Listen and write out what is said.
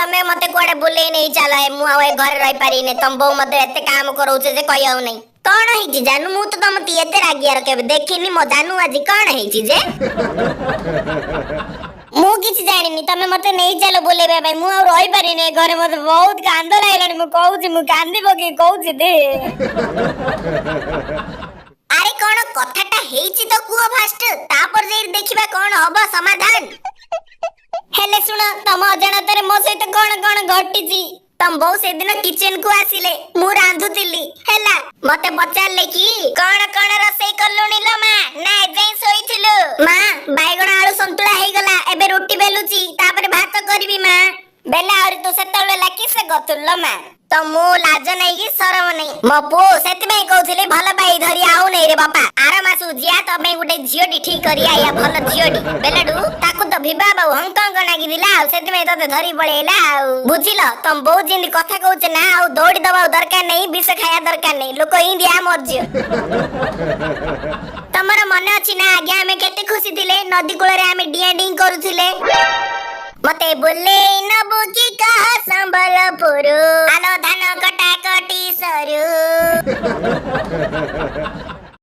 तमे मते कोडे बुले नहीं चला है मु आवे घर रही पारी ने तुम बहु मते एते काम करोचे जे कहियो नहीं कौन है जी जानू मु तो तुम ती एते रागियार केबे देखिनी मो जानू आज कौन है जी जे मु किछ जानिनी तमे मते नहीं चलो बोलेबे भाई मु और रही पारी ने घर मते बहुत कांद लागलानी मु कहूची मु कांदी बकी कहूची दे अरे कोन कथाटा हेची तो कुओ फास्ट तापर जे देखिबा कोन हबो समाधान हेले सुन तम अजाणତରେ मो सहित कोन कोन घटिची तम बहु से दिन किचन को आसिले मु रांधुतिली हेला मते पचारले कि कोन रसई करलुनी लो मा ना एजाई सोइथिलु मा बायगण आलू संतुला हे गला एबे रोटी बेलुची तापर भात करबी मा बेला और तो सेतले लाकी से गतुल्लो मा तो मु लाज नहीं कि शरम नहीं मो पो सेति में कहउथिले भल बाई धरी आउ नहीं रे बापा आर मासु जिया तमे गुटे झियोडी ठीक करी आया भल झियोडी बेलाडू ताकू तो विवाह बाऊ हंकंग नागी दिला सेति में तते धरी पळेला बुझिलो तुम बहुत जिंदी कथा कहउछ ना आ दौड़ी दबा दरकार नहीं विष खाया दरकार नहीं लोक इंडिया मरजियो तमरा मन अछि ना आगे हमें केते खुशी थिले नदी कूल रे हमें डिया डिंग करूथिले मते बोले नबु की कह संबलपुर आलो धान कटा कटी सरू